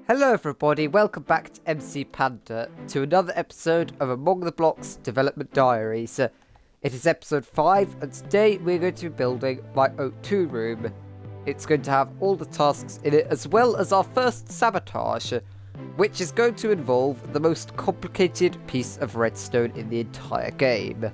Hello everybody, welcome back to MC Panda, to another episode of Among the Blocks Development Diaries. It is episode 5, and today we're going to be building my O2 room. It's going to have all the tasks in it, as well as our first sabotage, which is going to involve the most complicated piece of redstone in the entire game.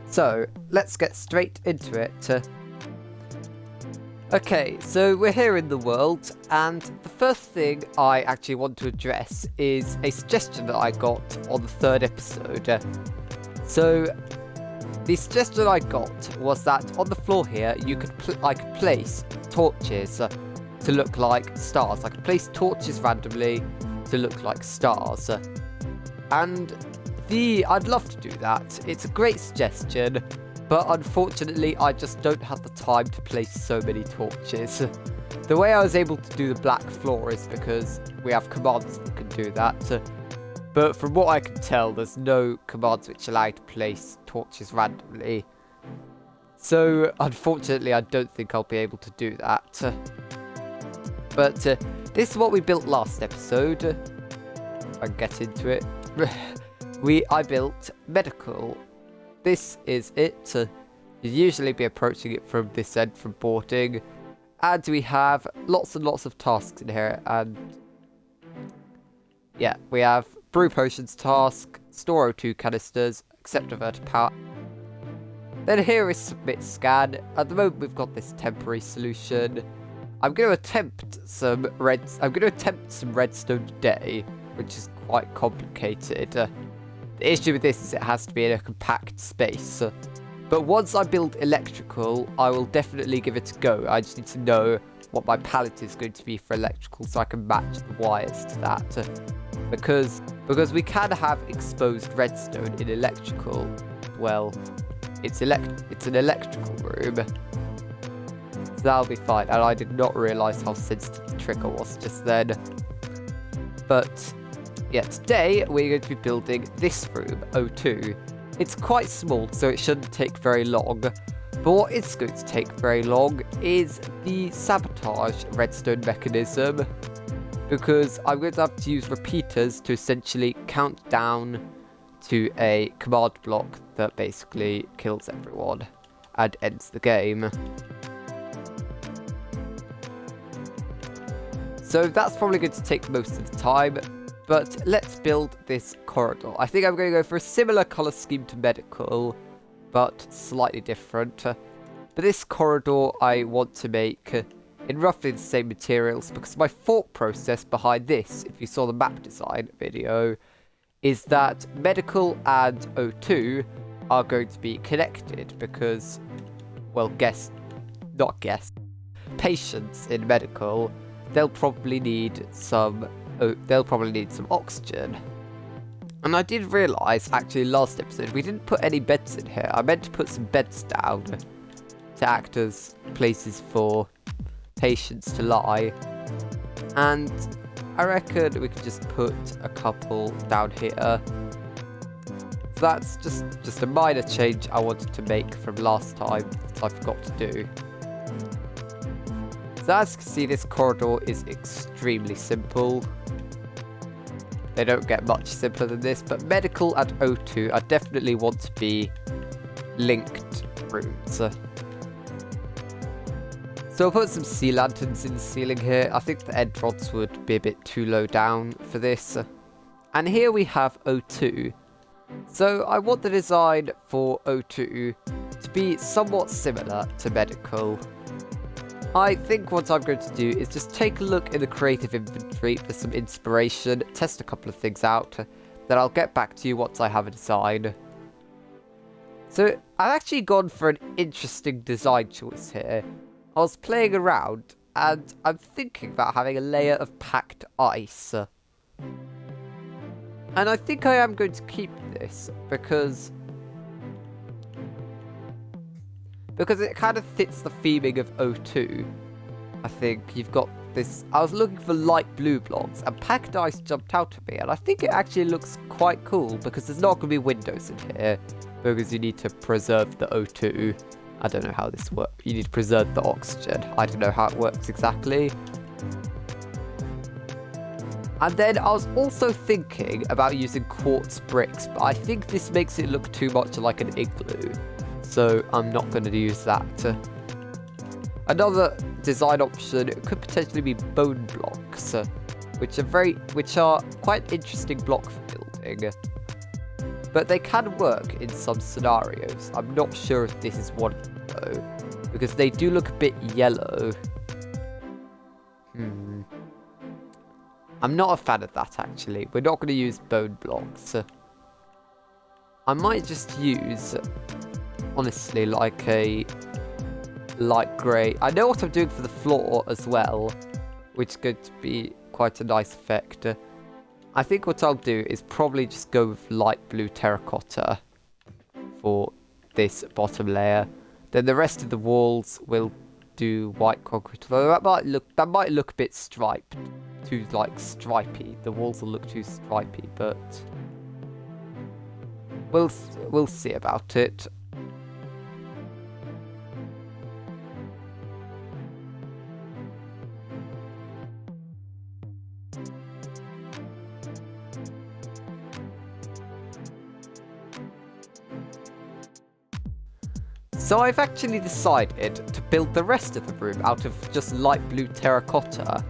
So, let's get straight into it. Okay, so we're here in the world, and the first thing I actually want to address is a suggestion that I got on the third episode. So, the suggestion I got was that on the floor here, I could place torches to look like stars. I could place torches randomly to look like stars. And I'd love to do that. It's a great suggestion. But unfortunately, I just don't have the time to place so many torches. The way I was able to do the black floor is because we have commands that can do that. But from what I can tell, there's no commands which allow you to place torches randomly. So, unfortunately, I don't think I'll be able to do that. But this is what we built last episode. If I can get into it. I built medical. This is it. You'd usually be approaching it from this end from boarding. And we have lots and lots of tasks in here. And yeah, we have brew potions task, store O2 canisters, accept divert power. Then here is submit scan. At the moment we've got this temporary solution. I'm going to attempt some redstone today, which is quite complicated. The issue with this is it has to be in a compact space. But once I build electrical, I will definitely give it a go. I just need to know what my palette is going to be for electrical so I can match the wires to that. Because we can have exposed redstone in electrical. Well, it's an electrical room. So that'll be fine. And I did not realise how sensitive the trigger was just then. But yeah, today we're going to be building this room, O2. It's quite small, so it shouldn't take very long. But what is going to take very long is the sabotage redstone mechanism. Because I'm going to have to use repeaters to essentially count down to a command block that basically kills everyone and ends the game. So that's probably going to take most of the time. But let's build this corridor. I think I'm going to go for a similar colour scheme to medical, but slightly different. But this corridor I want to make in roughly the same materials, because my thought process behind this, if you saw the map design video, is that medical and O2 are going to be connected because, well, patients in medical, they'll probably need some oxygen. And I did realise, actually, last episode, we didn't put any beds in here. I meant to put some beds down to act as places for patients to lie. And I reckon we could just put a couple down here. So that's just a minor change I wanted to make from last time that I forgot to do. So as you can see, this corridor is extremely simple. They don't get much simpler than this, but medical and O2 I definitely want to be linked rooms. So I'll put some sea lanterns in the ceiling here. I think the end rods would be a bit too low down for this. And here we have O2. So I want the design for O2 to be somewhat similar to medical. I think what I'm going to do is just take a look in the creative inventory for some inspiration, test a couple of things out, then I'll get back to you once I have a design. So I've actually gone for an interesting design choice here. I was playing around and I'm thinking about having a layer of packed ice. And I think I am going to keep this because it kind of fits the theming of O2. I think you've got this. I was looking for light blue blocks and packed ice jumped out at me, and I think it actually looks quite cool because there's not going to be windows in here because you need to preserve the O2. I don't know how this works. You need to preserve the oxygen. I don't know how it works exactly. And then I was also thinking about using quartz bricks, but I think this makes it look too much like an igloo. So I'm not going to use that. Another design option could potentially be bone blocks, which are quite interesting block for building. But they can work in some scenarios. I'm not sure if this is one though, because they do look a bit yellow. I'm not a fan of that, actually. We're not going to use bone blocks. I might just use, honestly, like a light grey. I know what I'm doing for the floor as well, which is going to be quite a nice effect. I think what I'll do is probably just go with light blue terracotta for this bottom layer. Then the rest of the walls will do white concrete. Although that might look a bit striped. Too like stripy. The walls will look too stripy, but we'll see about it. So I've actually decided to build the rest of the room out of just light blue terracotta,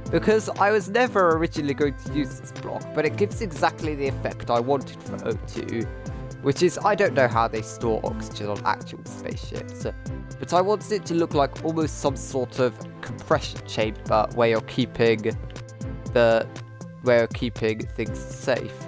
because I was never originally going to use this block, but it gives exactly the effect I wanted for O2, which is, I don't know how they store oxygen on actual spaceships, but I wanted it to look like almost some sort of compression chamber where you're keeping things safe.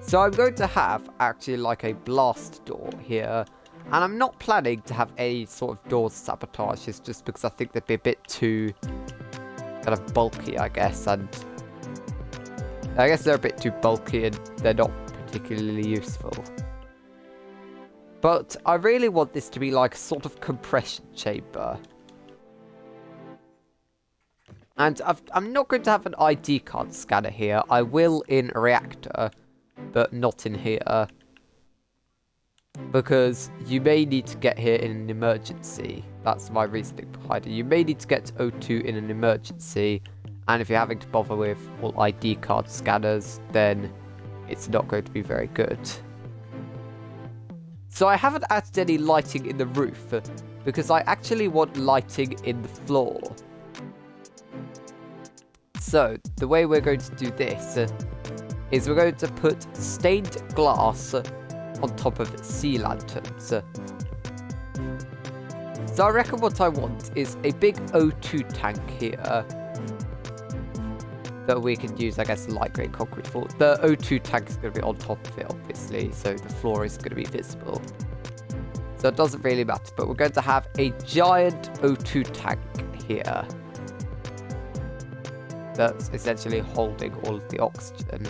So I'm going to have actually like a blast door here, and I'm not planning to have any sort of doors sabotages just because I think they'd be a bit too kind of bulky, I guess, and I guess they're a bit too bulky and they're not particularly useful. But I really want this to be like a sort of compression chamber. And I'm not going to have an ID card scanner here. I will in a reactor, but not in here, because you may need to get here in an emergency. That's my reasoning behind it. You may need to get to O2 in an emergency, and if you're having to bother with all ID card scanners, then it's not going to be very good. So I haven't added any lighting in the roof, because I actually want lighting in the floor. So the way we're going to do this is we're going to put stained glass on top of sea lanterns. So I reckon what I want is a big O2 tank here that we can use, I guess, light grey concrete for. The O2 tank is going to be on top of it, obviously, so the floor is going to be visible. So it doesn't really matter, but we're going to have a giant O2 tank here that's essentially holding all of the oxygen.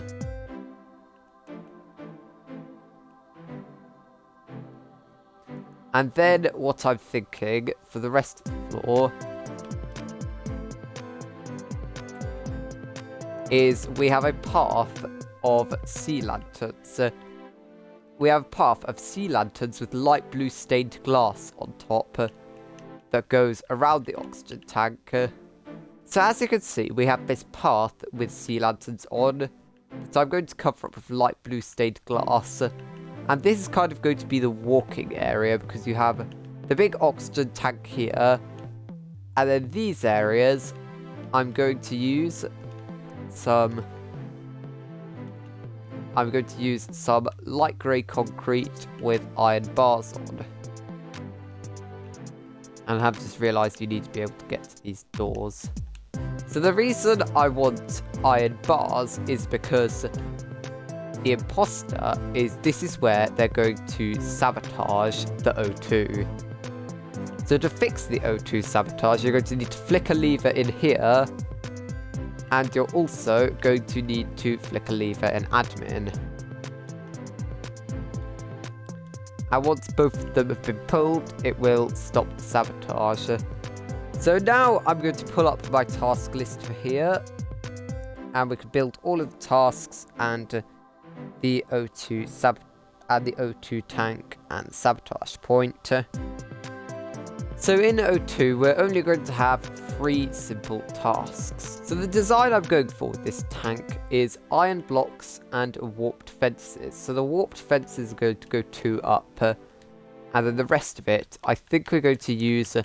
And then what I'm thinking for the rest of the floor is we have a path of sea lanterns. We have a path of sea lanterns with light blue stained glass on top that goes around the oxygen tank. So as you can see, we have this path with sea lanterns on. So I'm going to cover up with light blue stained glass. And this is kind of going to be the walking area, because you have the big oxygen tank here. And then these areas, I'm going to use some light grey concrete with iron bars on. And I have just realised you need to be able to get to these doors. So the reason I want iron bars is because the imposter this is where they're going to sabotage the O2. So to fix the O2 sabotage, you're going to need to flick a lever in here, and you're also going to need to flick a lever in admin. And once both of them have been pulled, it will stop the sabotage. So now I'm going to pull up my task list for here, and we can build all of the tasks and the O2 tank and sabotage point. So in O2, we're only going to have 3 simple tasks. So the design I'm going for with this tank is iron blocks and warped fences. So the warped fences are going to go 2 up, and then the rest of it, I think we're going to use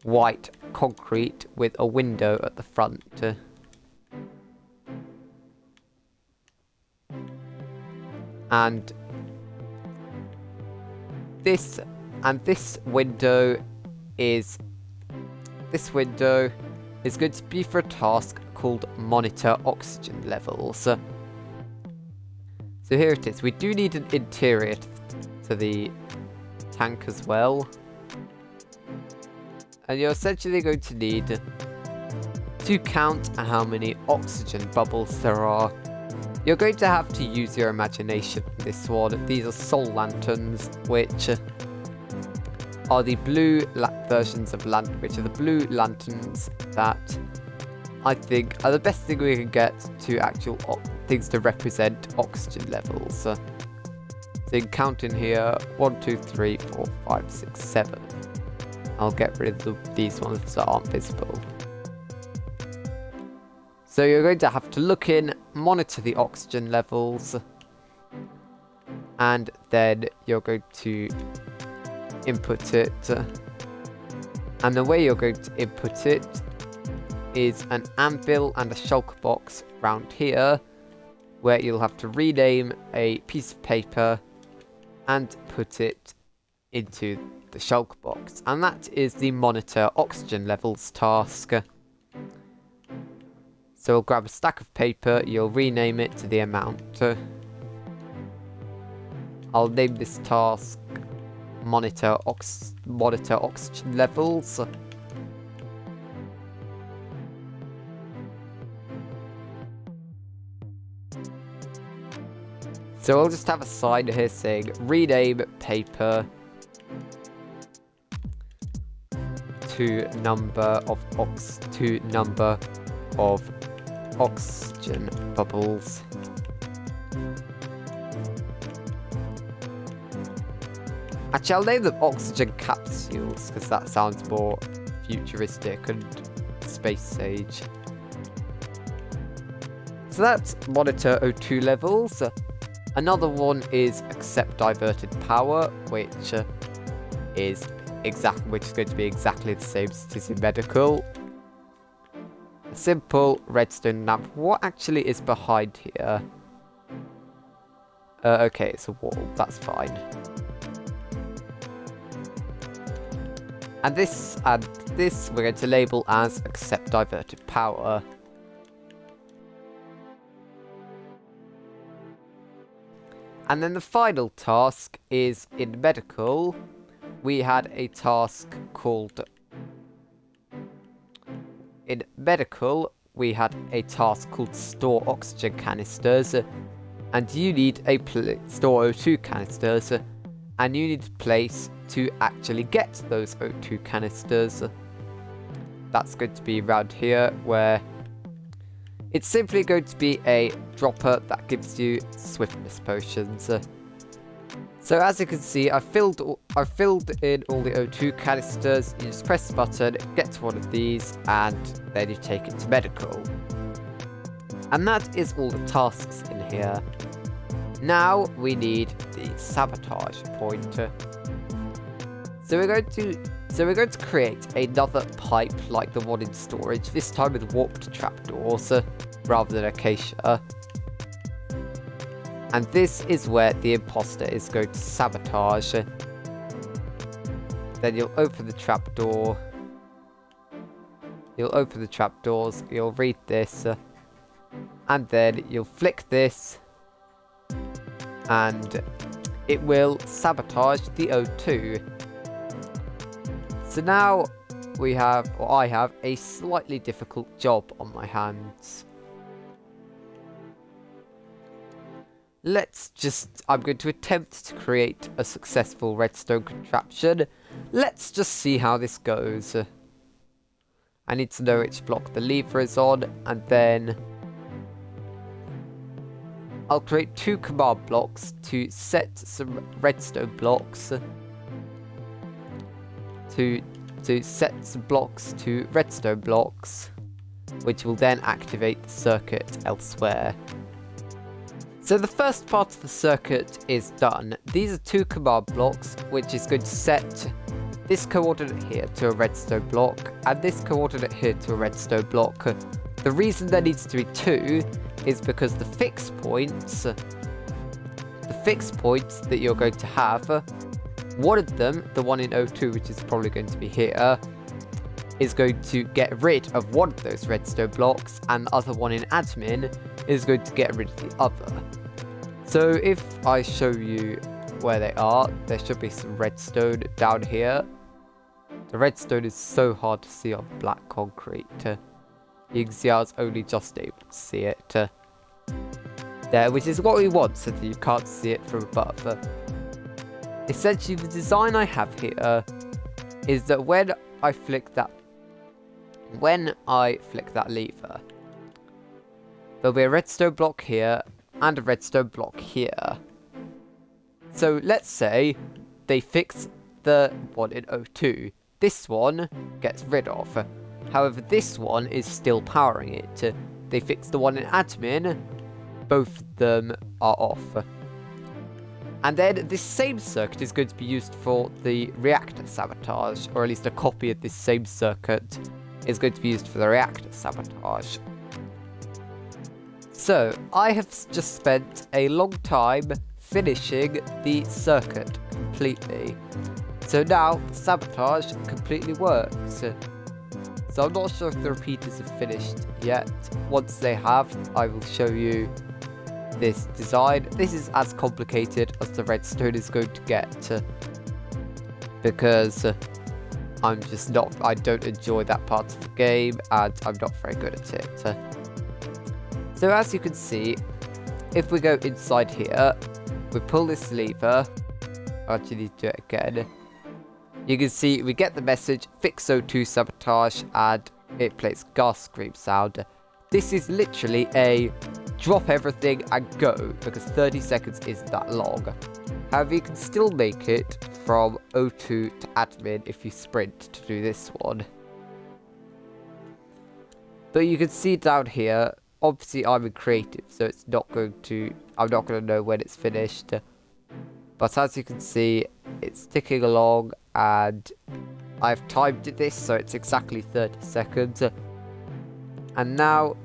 white concrete with a window at the front. And this window is going to be for a task called monitor oxygen levels. So here it is. We do need an interior to the tank as well. And you're essentially going to need to count how many oxygen bubbles there are. You're going to have to use your imagination for this one. These are soul lanterns, which are the blue versions of which are the blue lanterns that I think are the best thing we can get to actual things to represent oxygen levels. So you can count in here 1, 2, 3, 4, 5, 6, 7. I'll get rid of these ones that aren't visible. So you're going to have to look in, monitor the oxygen levels, and then you're going to input it. And the way you're going to input it is an anvil and a shulker box round here, where you'll have to rename a piece of paper and put it into the shulker box. And that is the monitor oxygen levels task. So we'll grab a stack of paper, you'll rename it to the amount. I'll name this task monitor oxygen levels. So I'll just have a sign here saying rename paper to number of oxygen bubbles. Actually, I'll name them oxygen capsules, because that sounds more futuristic and space age. So that's monitor O2 levels. Another one is accept diverted power, which is going to be exactly the same as it is in medical. A simple redstone lamp. What actually is behind here? Okay, it's a wall. That's fine. And this we're going to label as accept diverted power. And then the final task is in medical. We had a task called... In medical, we had a task called store oxygen canisters. And you need a store O2 canisters. And you need a place to actually get those O2 canisters. That's going to be around here, where it's simply going to be a dropper that gives you swiftness potions. So as you can see, I've filled in all the O2 canisters. You just press the button, get to one of these, and then you take it to medical. And that is all the tasks in here. Now we need the sabotage pointer. So we're going to create another pipe like the one in storage, this time with warped trapdoors rather than acacia. And this is where the imposter is going to sabotage. Then you'll open the trapdoor. You'll open the trapdoors, you'll read this, and then you'll flick this, and it will sabotage the O2. So now I have a slightly difficult job on my hands. I'm going to attempt to create a successful redstone contraption. Let's just see how this goes. I need to know which block the lever is on, and then I'll create 2 command blocks to set some redstone blocks to to set some blocks to redstone blocks, which will then activate the circuit elsewhere. So the first part of the circuit is done. These are 2 command blocks, which is going to set this coordinate here to a redstone block, and this coordinate here to a redstone block. The reason there needs to be 2 is because the fixed points that you're going to have, one of them, the one in O2, which is probably going to be here, is going to get rid of one of those redstone blocks, and the other one in admin is going to get rid of the other. So if I show you where they are, there should be some redstone down here. The redstone is so hard to see on black concrete. You can see I was only just able to see it there, which is what we want so that you can't see it from above. Essentially, the design I have here is that when I flick that lever, there'll be a redstone block here and a redstone block here. So let's say they fix the one in O2. This one gets rid of. However, this one is still powering it. They fix the one in admin. Both of them are off. And then this same circuit is going to be used for the reactor sabotage, or at least a copy of this same circuit is going to be used for the reactor sabotage. So, I have just spent a long time finishing the circuit completely. So now, the sabotage completely works. So I'm not sure if the repeaters have finished yet. Once they have, I will show you this design. This is as complicated as the redstone is going to get. Because I don't enjoy that part of the game, and I'm not very good at it. So as you can see, if we go inside here, we pull this lever. I actually need to do it again. You can see we get the message, fix O2 sabotage, and it plays gas scream sound. This is literally a drop everything and go, because 30 seconds isn't that long. However, you can still make it from O2 to admin if you sprint to do this one. But you can see down here, obviously I'm in creative, so I'm not going to know when it's finished. But as you can see, it's ticking along, and I've timed this so it's exactly 30 seconds. And now,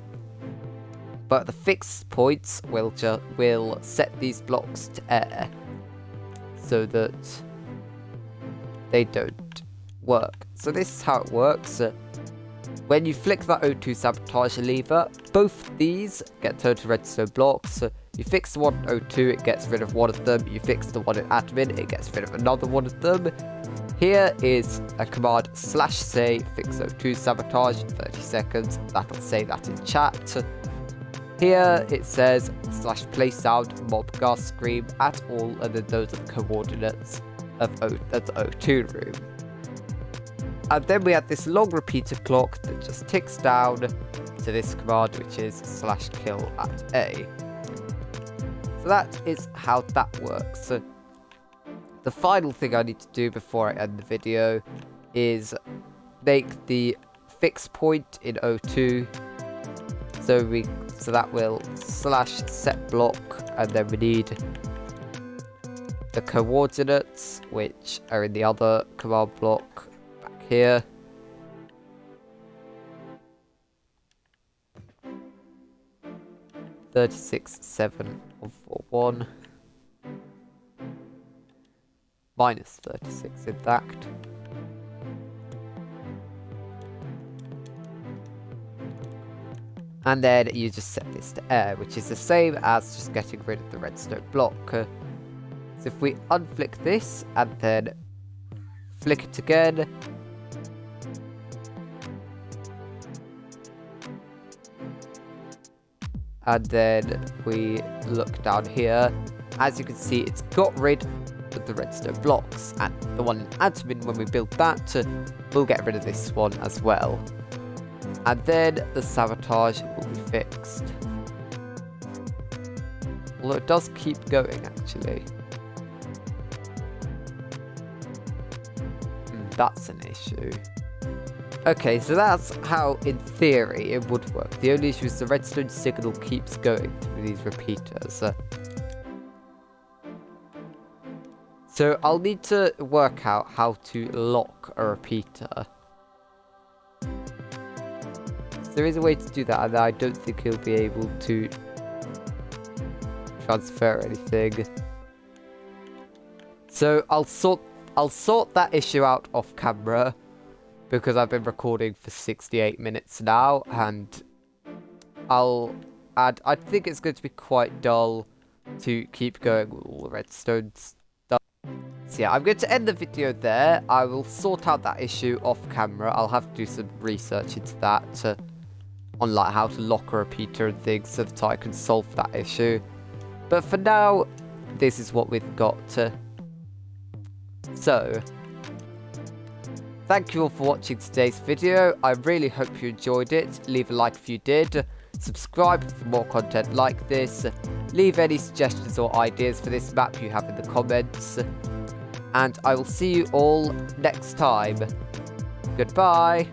but the fixed points will set these blocks to air so that they don't work. So this is how it works. When you flick that O2 sabotage lever, both these get turned to redstone blocks. You fix the one in O2, it gets rid of one of them. You fix the one in admin, it gets rid of another one of them. Here is a command /say fix O2 sabotage, 30 seconds. That'll say that in chat. Here it says /play sound mob gas scream at all, and then those are the coordinates of the O2 room. And then we have this long repeater clock that just ticks down to this command, which is /kill at A. So that is how that works. The final thing I need to do before I end the video is make the fix point in O2. So that will /set block, and then we need the coordinates, which are in the other command block back here. (36.7.141) minus 36 in fact. And then you just set this to air, which is the same as just getting rid of the redstone block. So if we unflick this and then flick it again, and then we look down here, as you can see, it's got rid of the redstone blocks, and the one in admin, when we build that, we'll get rid of this one as well. And then the sabotage will be fixed. Although it does keep going, actually. that's an issue. Okay, so that's how, in theory, it would work. The only issue is the redstone signal keeps going through these repeaters. So I'll need to work out how to lock a repeater. There is a way to do that, and I don't think he'll be able to transfer anything. So I'll sort that issue out off camera, because I've been recording for 68 minutes now, and I think it's going to be quite dull to keep going with all the redstone stuff. So yeah, I'm going to end the video there. I will sort out that issue off camera. I'll have to do some research into that, on like how to lock a repeater and things, so that I can solve that issue. But for now, this is what we've got. So, thank you all for watching today's video. I really hope you enjoyed it. Leave a like if you did. Subscribe for more content like this. Leave any suggestions or ideas for this map you have in the comments. And I will see you all next time. Goodbye.